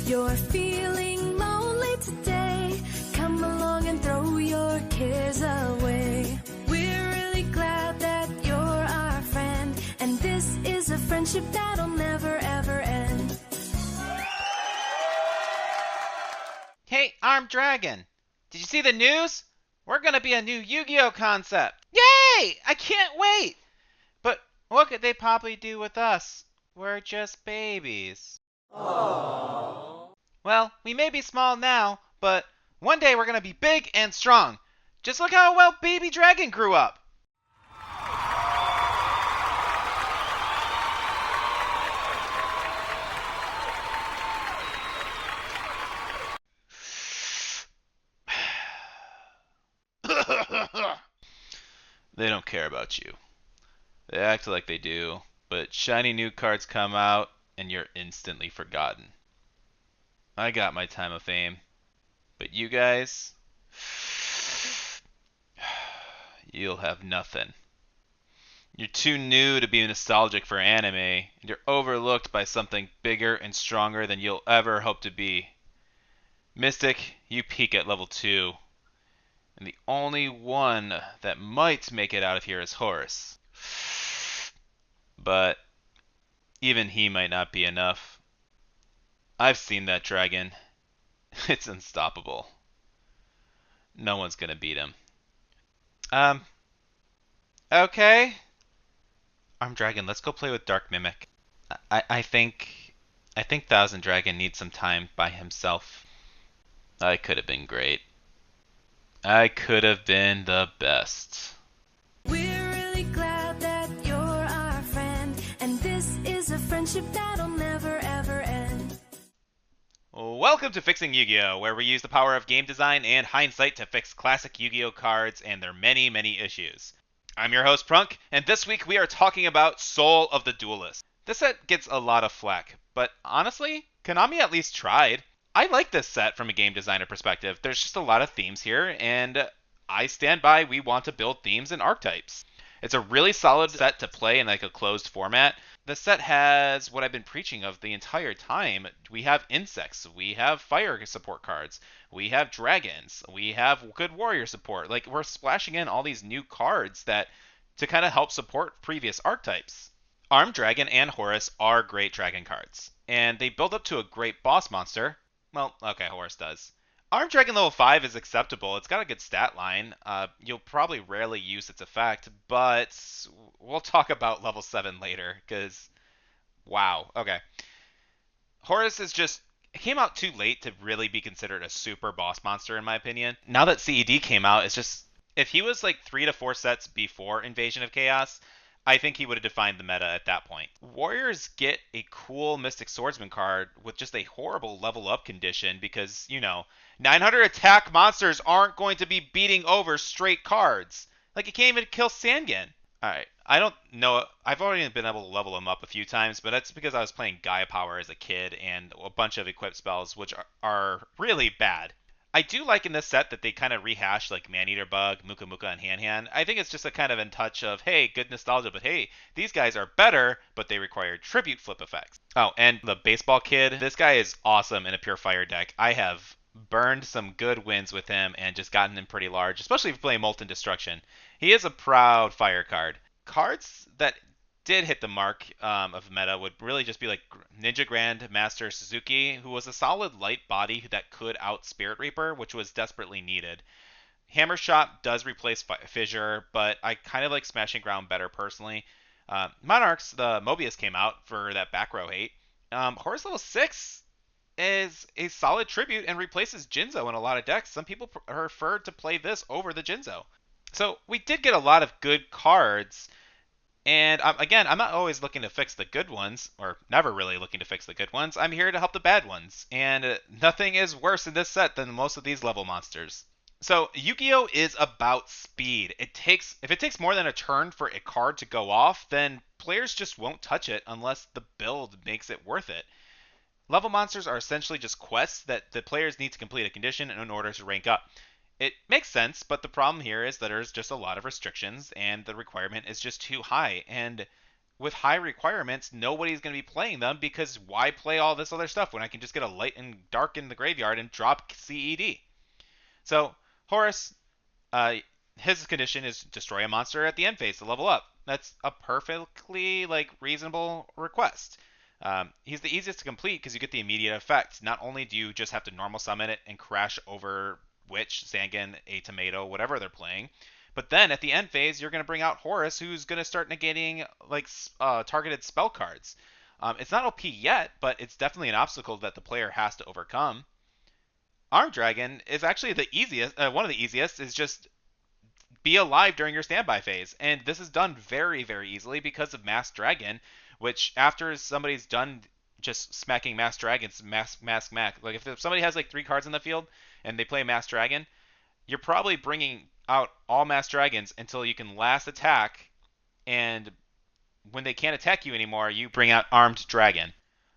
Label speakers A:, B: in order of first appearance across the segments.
A: you're feeling lonely today, come along and throw your cares away. We're really glad that you're our friend, and this is a friendship that'll never ever end.
B: Hey, Armed Dragon, did you see the news? We're gonna be a new Yu-Gi-Oh concept. Yay! I can't wait! But what could they probably do with us? We're just babies. Aww. Well, we may be small now, but one day we're gonna be big and strong. Just look how well Baby Dragon grew up. They don't care about you. They act like they do, but shiny new cards come out and you're instantly forgotten. I got my time of fame, but you guys, you'll have nothing. You're too new to be nostalgic for anime, and you're overlooked by something bigger and stronger than you'll ever hope to be. Mystic, you peak at level 2. And the only one that might make it out of here is Horus. But even he might not be enough. I've seen that dragon. It's unstoppable. No one's gonna beat him. Okay. Armed Dragon, let's go play with Dark Mimic. I think Thousand Dragon needs some time by himself. I could have been great. I could have been the best.
A: We're really glad that you're our friend, and this is a friendship that'll never ever end.
B: Welcome to Fixing Yu-Gi-Oh, where we use the power of game design and hindsight to fix classic Yu-Gi-Oh cards and their many, many issues. I'm your host, Prunk, and this week we are talking about Soul of the Duelist. This set gets a lot of flack, but honestly, Konami at least tried. I like this set from a game designer perspective. There's just a lot of themes here, and I stand by we want to build themes and archetypes. It's a really solid set to play in like a closed format. The set has what I've been preaching of the entire time. We have insects, we have fire support cards, we have dragons, we have good warrior support. Like, we're splashing in all these new cards that to kind of help support previous archetypes. Armed Dragon and Horus are great dragon cards, and they build up to a great boss monster. Well, okay, Horus does. Armed Dragon level 5 is acceptable. It's got a good stat line. You'll probably rarely use its effect, but we'll talk about level 7 later, because wow. Okay. Horus is just... It came out too late to really be considered a super boss monster, in my opinion. Now that CED came out, it's just... If he was like 3 to 4 sets before Invasion of Chaos, I think he would have defined the meta at that point. Warriors get a cool Mystic Swordsman card with just a horrible level up condition because, 900 attack monsters aren't going to be beating over straight cards. Like, you can't even kill Sangan. Alright, I don't know. I've already been able to level him up a few times, but that's because I was playing Gaia Power as a kid and a bunch of equipped spells, which are really bad. I do like in this set that they kind of rehash like Maneater Bug, Muka Muka, and Han Han. I think it's just a kind of in touch of, hey, good nostalgia, but hey, these guys are better, but they require tribute flip effects. Oh, and the Baseball Kid, this guy is awesome in a pure fire deck. I have burned some good wins with him and just gotten him pretty large, especially if you play Molten Destruction. He is a proud fire card. Cards that did hit the mark of meta would really just be like Ninja Grand Master Suzuki, who was a solid light body that could out Spirit Reaper, which was desperately needed. Hammer Shot does replace Fissure, but I kind of like Smashing Ground better personally. Monarchs, the Mobius came out for that back row hate. Horus level 6 is a solid tribute and replaces Jinzo in a lot of decks. Some people prefer to play this over the Jinzo. So we did get a lot of good cards. And again, I'm not always looking to fix the good ones, or never really looking to fix the good ones. I'm here to help the bad ones. And nothing is worse in this set than most of these level monsters. So Yu-Gi-Oh is about speed. If it takes more than a turn for a card to go off, then players just won't touch it unless the build makes it worth it. Level monsters are essentially just quests that the players need to complete a condition in order to rank up. It makes sense, but the problem here is that there's just a lot of restrictions and the requirement is just too high. And with high requirements, nobody's going to be playing them because why play all this other stuff when I can just get a light and dark in the graveyard and drop CED? So Horus, uh, his condition is destroy a monster at the end phase to level up. That's a perfectly reasonable request. He's the easiest to complete because you get the immediate effect. Not only do you just have to normal summon it and crash over Witch, Zangan, a tomato, whatever they're playing, but then at the end phase you're going to bring out Horus, who's going to start negating targeted spell cards. It's not OP yet, but it's definitely an obstacle that the player has to overcome. Arm Dragon is actually the easiest. One of the easiest is just be alive during your standby phase. And this is done very, very easily because of Mass Dragon, which after somebody's done just smacking Mass Dragons, mask. Like if somebody has 3 cards in the field and they play Mass Dragon, you're probably bringing out all Mass Dragons until you can last attack. And when they can't attack you anymore, you bring out Armed Dragon.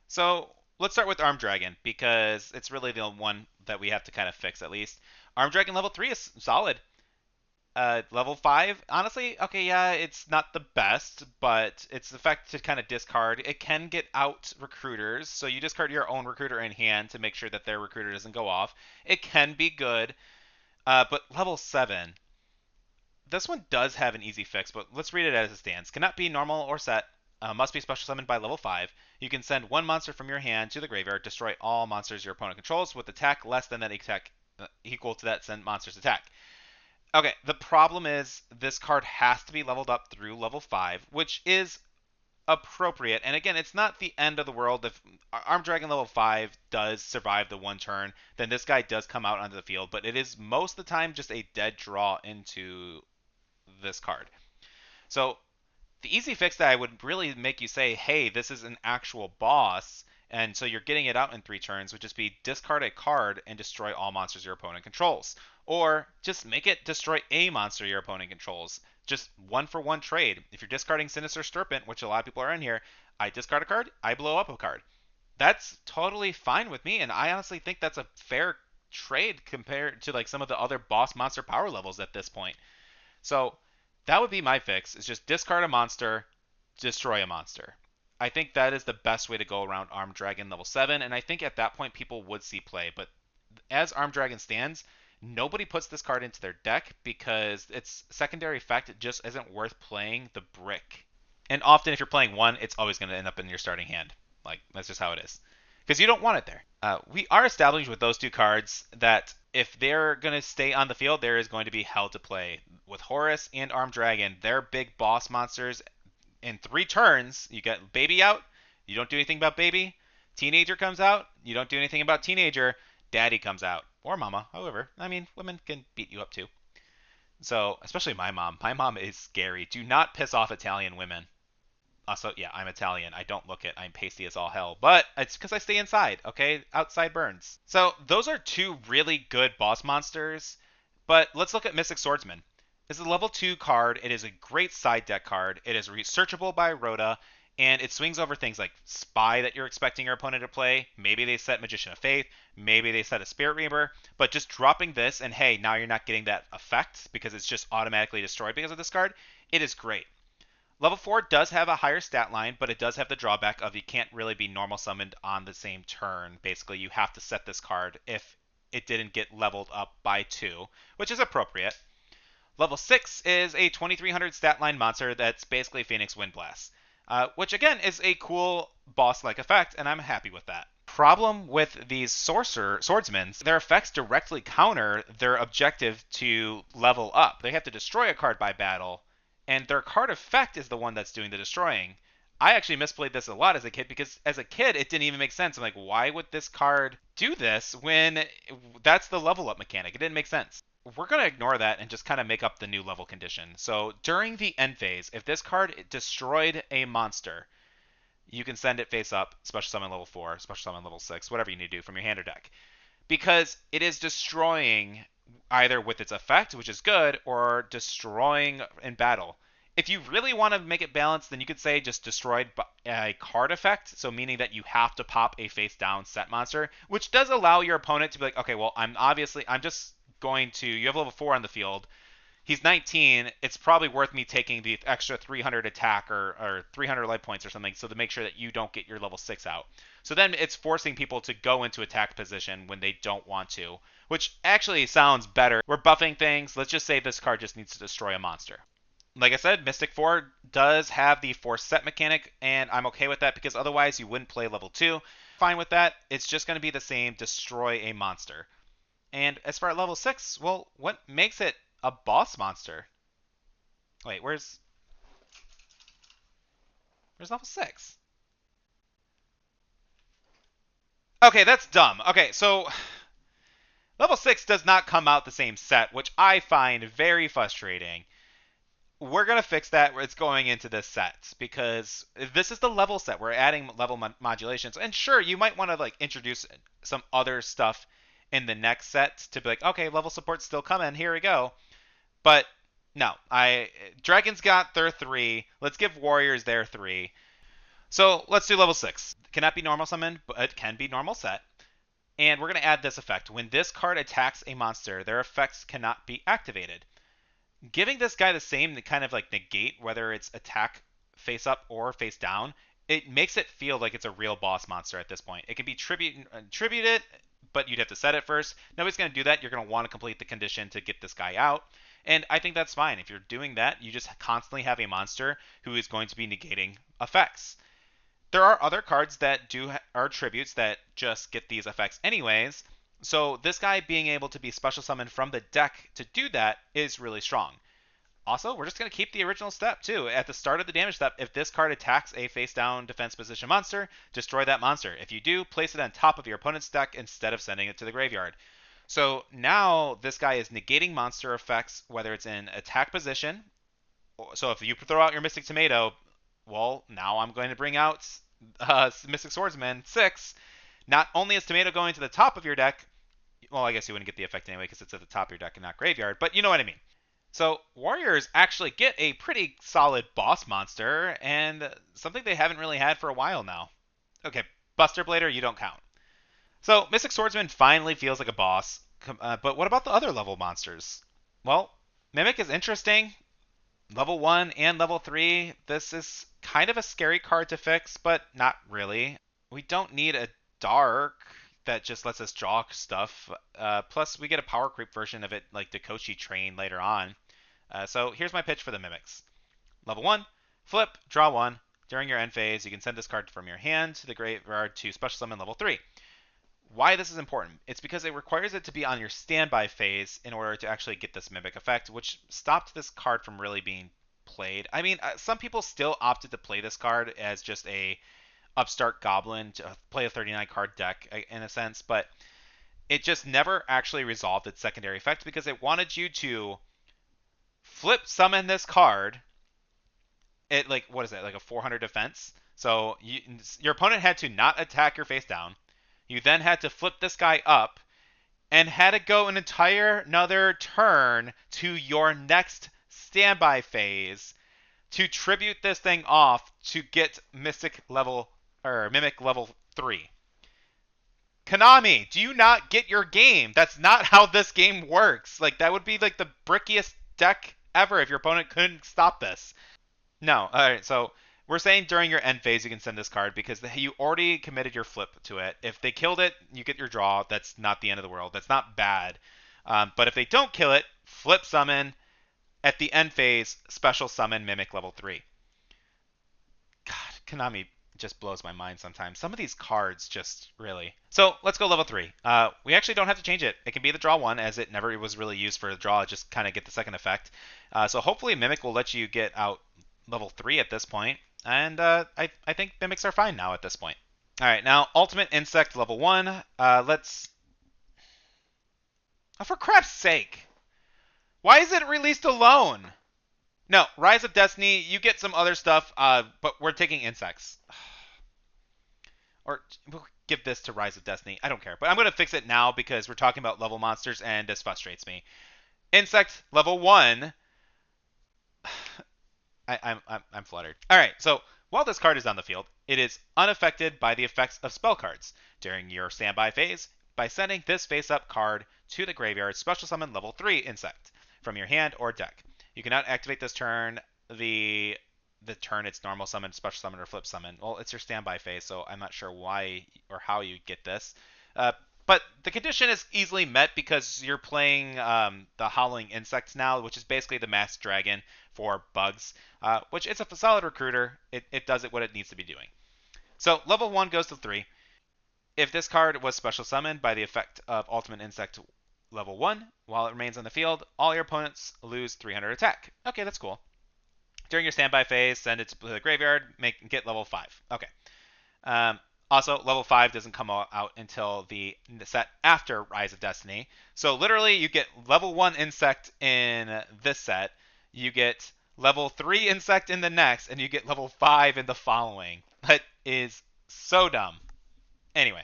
B: So let's start with Armed Dragon because it's really the one that we have to kind of fix at least. Armed Dragon level 3 is solid. Level 5, honestly, okay, yeah, it's not the best, but it's the fact to kind of discard. It can get out recruiters, so you discard your own recruiter in hand to make sure that their recruiter doesn't go off. It can be good, but level 7, this one does have an easy fix, but let's read it as it stands. Cannot be normal or set. Must be special summoned by level 5. You can send one monster from your hand to the graveyard. Destroy all monsters your opponent controls with attack less than that attack equal to that sent monster's attack. Okay, the problem is this card has to be leveled up through level 5, which is appropriate. And again, it's not the end of the world. If Armed Dragon level 5 does survive the one turn, then this guy does come out onto the field. But it is most of the time just a dead draw into this card. So the easy fix that I would really make you say, hey, this is an actual boss, and so you're getting it out in 3 turns, would just be discard a card and destroy all monsters your opponent controls. Or just make it destroy a monster your opponent controls. Just 1-for-1 trade. If you're discarding Sinister Serpent, which a lot of people are in here, I discard a card, I blow up a card. That's totally fine with me, and I honestly think that's a fair trade compared to some of the other boss monster power levels at this point. So that would be my fix, is just discard a monster, destroy a monster. I think that is the best way to go around Armed Dragon level 7, and I think at that point people would see play. But as Armed Dragon stands, nobody puts this card into their deck because its secondary effect just isn't worth playing the brick. And often if you're playing one, it's always going to end up in your starting hand. That's just how it is. Because you don't want it there. We are established with those 2 cards that if they're going to stay on the field, there is going to be hell to play. With Horus and Armed Dragon, they're big boss monsters. In 3 turns, you get Baby out, you don't do anything about Baby. Teenager comes out, you don't do anything about Teenager. Daddy comes out. Or Mama, however. I mean, women can beat you up too. So, especially my mom. My mom is scary. Do not piss off Italian women. Also, yeah, I'm Italian. I don't look it. I'm pasty as all hell. But it's because I stay inside, okay? Outside burns. So, those are 2 really good boss monsters. But let's look at Mystic Swordsman. This is a level 2 card. It is a great side deck card. It is researchable by Rhoda. And it swings over things like Spy that you're expecting your opponent to play. Maybe they set Magician of Faith. Maybe they set a Spirit Reaver. But just dropping this, and hey, now you're not getting that effect because it's just automatically destroyed because of this card. It is great. Level 4 does have a higher stat line, but it does have the drawback of you can't really be normal summoned on the same turn. Basically, you have to set this card if it didn't get leveled up by 2, which is appropriate. Level 6 is a 2300 stat line monster that's basically Phoenix Windblast. Which again is a cool boss-like effect, and I'm happy with that. Problem with these swordsmen, their effects directly counter their objective to level up. They have to destroy a card by battle, and their card effect is the one that's doing the destroying. I actually misplayed this a lot as a kid because as a kid it didn't even make sense. I'm like, why would this card do this when that's the level up mechanic? It didn't make sense. We're going to ignore that and just kind of make up the new level condition. So during the end phase, if this card destroyed a monster, you can send it face up, special summon level 4, special summon level 6, whatever you need to do from your hand or deck. Because it is destroying either with its effect, which is good, or destroying in battle. If you really want to make it balanced, then you could say just destroyed a card effect, so meaning that you have to pop a face down set monster, which does allow your opponent to be like, okay, well, I'm just going to, you have level 4 on the field, he's 19, it's probably worth me taking the extra 300 attack or 300 life points or something so to make sure that you don't get your level 6 out. So then it's forcing people to go into attack position when they don't want to, which actually sounds better. We're buffing things. Let's just say this card just needs to destroy a monster. Like I said, Mystic 4 does have the force set mechanic, and I'm okay with that because otherwise you wouldn't play level 2. Fine with that. It's just going to be the same, destroy a monster. And as far as level 6, well, what makes it a boss monster? Wait, where's level 6? Okay, that's dumb. Okay, so level 6 does not come out the same set, which I find very frustrating. We're going to fix that. It's going into this set because this is the level set. We're adding level modulations. And sure, you might want to like introduce some other stuff in the next set to be like, okay, level support's still coming. Here we go. But no, Dragons got their 3. Let's give Warriors their 3. So let's do level 6. Cannot be normal summon, but it can be normal set. And we're going to add this effect. When this card attacks a monster, their effects cannot be activated. Giving this guy the same kind of like negate, whether it's attack face up or face down, it makes it feel like it's a real boss monster at this point. It can be tributed, but you'd have to set it first. Nobody's going to do that. You're going to want to complete the condition to get this guy out. And I think that's fine. If you're doing that, you just constantly have a monster who is going to be negating effects. There are other cards that are tributes that just get these effects anyways. So this guy being able to be special summoned from the deck to do that is really strong. Also, we're just going to keep the original step too. At the start of the damage step, if this card attacks a face down defense position monster, destroy that monster. If you do, place it on top of your opponent's deck instead of sending it to the graveyard. So now this guy is negating monster effects, whether it's in attack position. So if you throw out your Mystic Tomato, well, now I'm going to bring out Mystic Swordsman 6. Not only is Tomato going to the top of your deck, well, I guess you wouldn't get the effect anyway because it's at the top of your deck and not graveyard, but you know what I mean. So Warriors actually get a pretty solid boss monster and something they haven't really had for a while now. Okay, Buster Blader, you don't count. So Mystic Swordsman finally feels like a boss, but what about the other level monsters? Well, Mimic is interesting. Level 1 and level 3, this is kind of a scary card to fix, but not really. We don't need a Dark that just lets us draw stuff. Plus, we get a power creep version of it, like Dakoshi Train later on. So here's my pitch for the Mimics. Level 1, flip, draw 1. During your end phase, you can send this card from your hand to the graveyard to special summon level 3. Why this is important? It's because it requires it to be on your standby phase in order to actually get this Mimic effect, which stopped this card from really being played. I mean, some people still opted to play this card as just a upstart goblin to play a 39 card deck in a sense, but it just never actually resolved its secondary effect because it wanted you to flip summon this card at like, what is it, like a 400 defense. So your opponent had to not attack your face down. You then had to flip this guy up and had to go an entire another turn to your next standby phase to tribute this thing off to get Mimic level 3. Konami, do you not get your game? That's not how this game works. Like, that would be like the brickiest deck ever if your opponent couldn't stop this. No. Alright, so we're saying during your end phase you can send this card because you already committed your flip to it. If they killed it, you get your draw. That's not the end of the world. That's not bad. But if they don't kill it, flip summon. At the end phase, special summon Mimic level 3. God, Konami just blows my mind sometimes. Some of these cards just really. So let's go level 3. We actually don't have to change it. It can be the draw 1 as it never was really used for the draw. Just kind of get the second effect. So hopefully Mimic will let you get out level 3 at this point. And I think Mimics are fine now at this point. All right, now Ultimate Insect level 1. Let's... Oh, for crap's sake. Why is it released alone? No, Rise of Destiny, you get some other stuff, but we're taking insects. Or we'll give this to Rise of Destiny. I don't care. But I'm going to fix it now because we're talking about level monsters and this frustrates me. Insect level 1. I'm fluttered. All right, so while this card is on the field, it is unaffected by the effects of spell cards. During your standby phase, by sending this face-up card to the graveyard, special summon level 3 insect. from your hand or deck. You cannot activate this turn the turn it's normal summon, special summon, or flip summon. Well, it's your standby phase, so I'm not sure why or how you get this. But the condition is easily met because you're playing the Howling Insects now, which is basically the Masked Dragon for bugs, which it's a solid recruiter. It does it what it needs to be doing. So level 1 goes to 3. If this card was special summoned by the effect of Ultimate Insect level 1, while it remains on the field, all your opponents lose 300 attack. Okay, that's cool. During your standby phase, send it to the graveyard, get level 5. Okay. Also, level 5 doesn't come out until the set after Rise of Destiny. So literally, you get level 1 Insect in this set, you get level 3 Insect in the next, and you get level 5 in the following. That is so dumb. Anyway,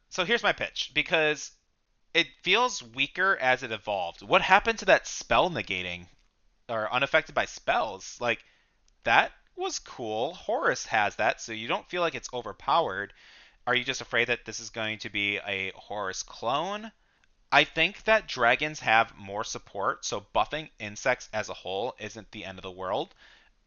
B: so here's my pitch, because it feels weaker as it evolved. What happened to that spell negating or unaffected by spells? Like, that was cool. Horus has that, so you don't feel like it's overpowered. Are you just afraid that this is going to be a Horus clone? I think that dragons have more support, so buffing insects as a whole isn't the end of the world.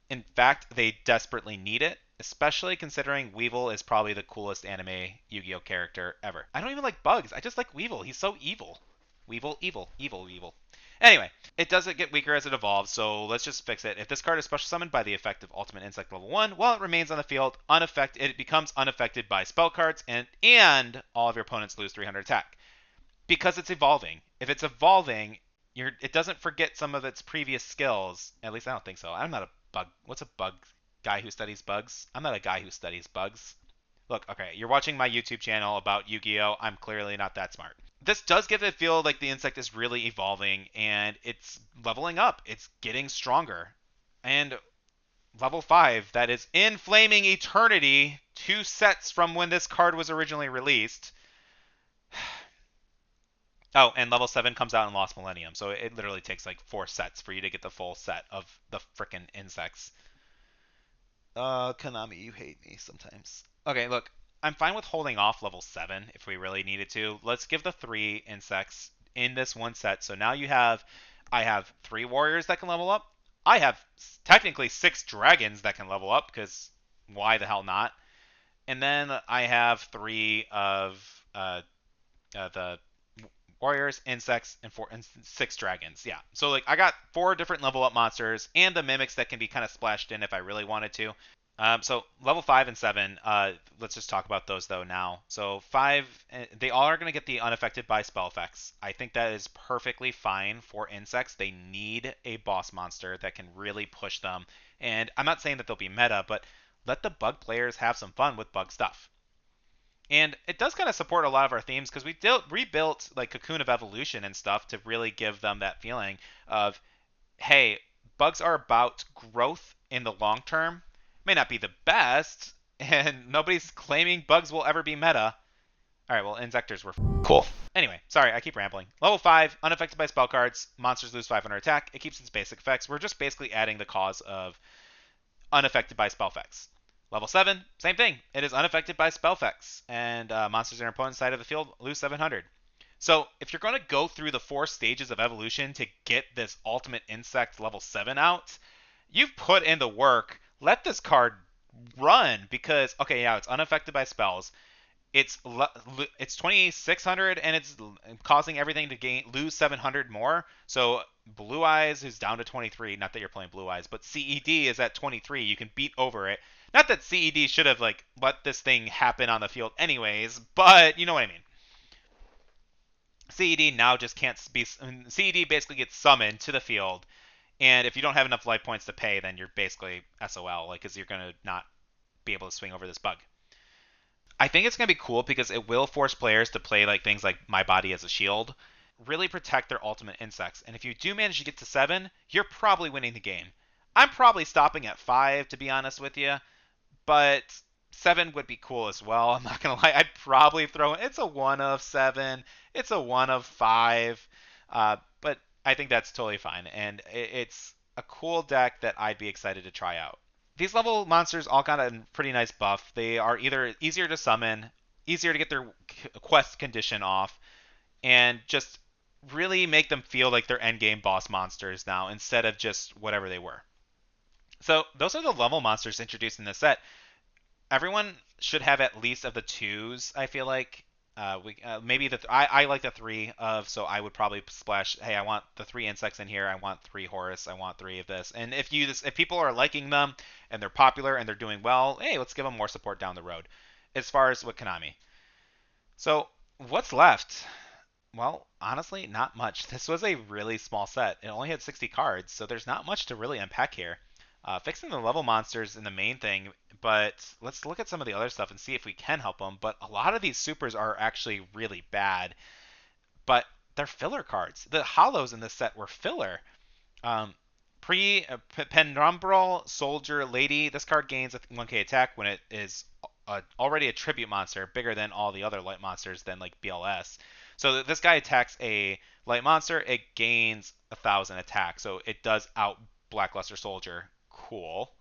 B: In fact, they desperately need it, especially considering Weevil is probably the coolest anime Yu-Gi-Oh character ever. I don't even like bugs. I just like Weevil. He's so evil. Weevil, evil, evil, evil. Anyway, it doesn't get weaker as it evolves, so let's just fix it. If this card is special summoned by the effect of Ultimate Insect level 1, while it remains on the field, it becomes unaffected by spell cards, and all of your opponents lose 300 attack. Because it's evolving. If it's evolving, it doesn't forget some of its previous skills. At least I don't think so. I'm not a bug. What's a bug guy who studies bugs? I'm not a guy who studies bugs. Look, okay, you're watching my YouTube channel about Yu-Gi-Oh! I'm clearly not that smart. This does give it feel like the insect is really evolving, and it's leveling up. It's getting stronger. And level 5, that is in Flaming Eternity, 2 sets from when this card was originally released. Oh, and level 7 comes out in Lost Millennium, so it literally takes like 4 sets for you to get the full set of the frickin' insects. Konami, you hate me sometimes. Okay, look, I'm fine with holding off level 7 if we really needed to. Let's give the 3 insects in this one set. So now I have 3 warriors that can level up. I have technically 6 dragons that can level up, because why the hell not? And then I have 3 of the warriors, insects, and 6 dragons. Yeah. So like I got 4 different level up monsters and the mimics that can be kind of splashed in if I really wanted to. So level 5 and 7, let's just talk about those though now. So 5, they all are going to get the unaffected by spell effects. I think that is perfectly fine for insects. They need a boss monster that can really push them. And I'm not saying that they'll be meta, but let the bug players have some fun with bug stuff. And it does kind of support a lot of our themes, because we rebuilt like Cocoon of Evolution and stuff to really give them that feeling of, hey, bugs are about growth in the long term. May not be the best, and nobody's claiming bugs will ever be meta. Alright, well, Insectors were cool. Anyway, sorry, I keep rambling. Level 5, unaffected by spell cards, monsters lose 500 attack. It keeps its basic effects. We're just basically adding the cause of unaffected by spell effects. Level 7, same thing. It is unaffected by spell effects, and monsters on your opponent's side of the field lose 700. So if you're going to go through the 4 stages of evolution to get this Ultimate Insect level 7 out, you've put in the work. Let this card run, because, okay, yeah, it's unaffected by spells. It's 2600, and it's causing everything to lose 700 more. So Blue Eyes is down to 23. Not that you're playing Blue Eyes, but CED is at 23. You can beat over it. Not that CED should have like let this thing happen on the field anyways, but you know what I mean. CED now just can't be. CED basically gets summoned to the field, and if you don't have enough life points to pay, then you're basically SOL, like, because you're gonna not be able to swing over this bug. I think it's gonna be cool because it will force players to play like things like My Body as a Shield, really protect their ultimate insects. And if you do manage to get to 7, you're probably winning the game. I'm probably stopping at 5, to be honest with you, but 7 would be cool as well. I'm not gonna lie. I'd probably throw in. It's a 1 of 7. It's a 1 of 5. But I think that's totally fine, and it's a cool deck that I'd be excited to try out. These level monsters all got a pretty nice buff. They are either easier to summon, easier to get their quest condition off, and just really make them feel like they're endgame boss monsters now instead of just whatever they were. So those are the level monsters introduced in this set. Everyone should have at least of the twos. I feel like we maybe I like the three of, so I would probably splash. Hey, I want the three insects in here. I want three Horus. I want three of this. And if people are liking them and they're popular and they're doing well, hey, let's give them more support down the road. As far as with Konami, so what's left? Well, honestly, not much. This was a really small set. It only had 60 cards, so there's not much to really unpack here. Fixing the level monsters in the main thing, but let's look at some of the other stuff and see if we can help them. But a lot of these supers are actually really bad, but they're filler cards. The hollows in this set were filler. Um, Penumbral Soldier Lady. This card gains a 1k attack when it is already a tribute monster, bigger than all the other light monsters than like BLS. So this guy attacks a light monster, it gains 1,000 attack. So it does out Blackluster Soldier. Cool.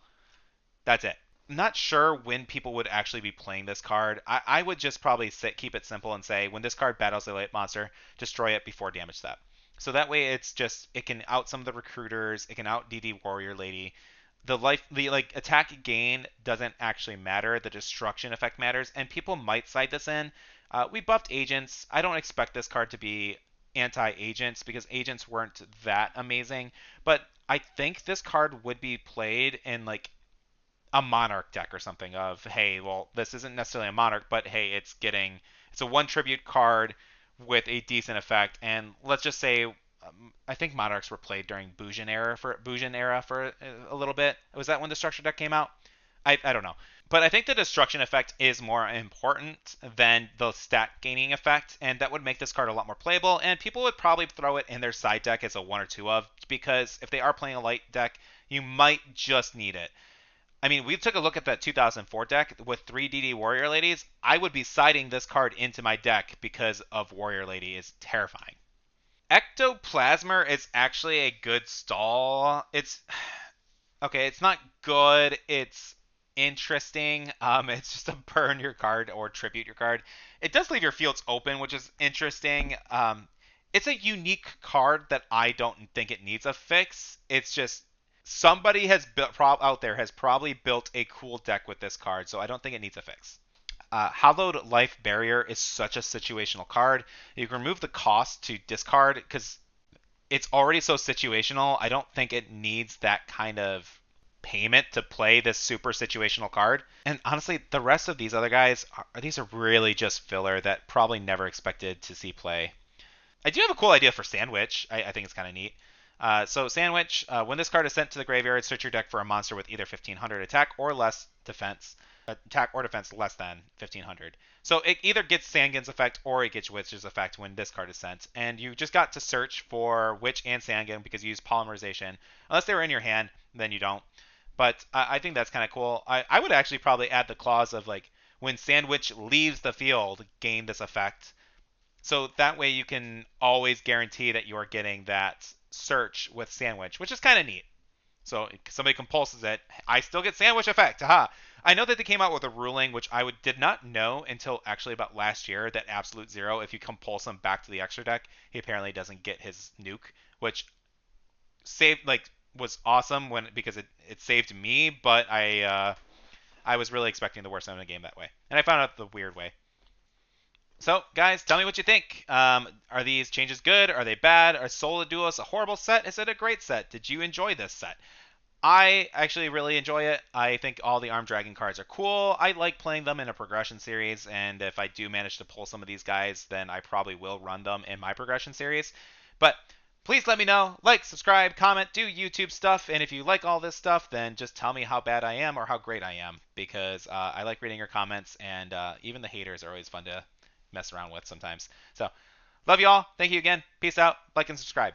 B: That's it. Not sure when people would actually be playing this card. I would just probably keep it simple and say when this card battles a light monster, destroy it before damage step. So that way it's just it can out some of the recruiters, it can out DD Warrior Lady. The like attack gain doesn't actually matter. The destruction effect matters, and people might cite this in. We buffed agents. I don't expect this card to be anti-agents because agents weren't that amazing, but I think this card would be played in like a Monarch deck or something of, hey, well, this isn't necessarily a Monarch, but hey, it's a one tribute card with a decent effect. And let's just say, I think Monarchs were played during Bujin era for a little bit. Was that when the structure deck came out? I don't know. But I think the destruction effect is more important than the stat gaining effect, and that would make this card a lot more playable, and people would probably throw it in their side deck as a one or two of, because if they are playing a light deck, you might just need it. I mean, we took a look at that 2004 deck with 3 DD Warrior Ladies. I would be siding this card into my deck because of Warrior Lady is terrifying. Ectoplasmer is actually a good stall. It's okay, it's not good. It's interesting. It's just a burn your card or tribute your card. It does leave your fields open, which is interesting. It's a unique card that I don't think it needs a fix. It's just somebody has built out there has probably built a cool deck with this card, so I don't think it needs a fix. Hallowed Life Barrier is such a situational card. You can remove the cost to discard because it's already so situational. I don't think it needs that kind of payment to play this super situational card. And honestly, the rest of these other guys these are really just filler that probably never expected to see play. I do have a cool idea for Sandwich. I think it's kind of neat. So Sandwich, when this card is sent to the graveyard, search your deck for a monster with either 1500 attack or less defense. Attack or defense less than 1500. So it either gets Sangan's effect or it gets Witch's effect when this card is sent. And you just got to search for Witch and Sangan because you use polymerization. Unless they were in your hand, then you don't. But I think that's kind of cool. I would actually probably add the clause of like when Sandwich leaves the field, gain this effect. So that way you can always guarantee that you're getting that search with Sandwich, which is kind of neat. So somebody compulses it, I still get Sandwich effect. Aha! I know that they came out with a ruling, which did not know until actually about last year, that Absolute Zero, if you compulse him back to the extra deck, he apparently doesn't get his nuke, which was awesome because it saved me, but I was really expecting the worst end of the game that way, and I found out the weird way. So, guys, tell me what you think. Are these changes good? Are they bad? Are Solo Duos a horrible set? Is it a great set? Did you enjoy this set? I actually really enjoy it. I think all the Arm Dragon cards are cool. I like playing them in a progression series, and if I do manage to pull some of these guys, then I probably will run them in my progression series. But please let me know. Like, subscribe, comment, do YouTube stuff, and if you like all this stuff, then just tell me how bad I am or how great I am, because I like reading your comments, and even the haters are always fun to mess around with sometimes. So, love you all. Thank you again. Peace out. Like and subscribe.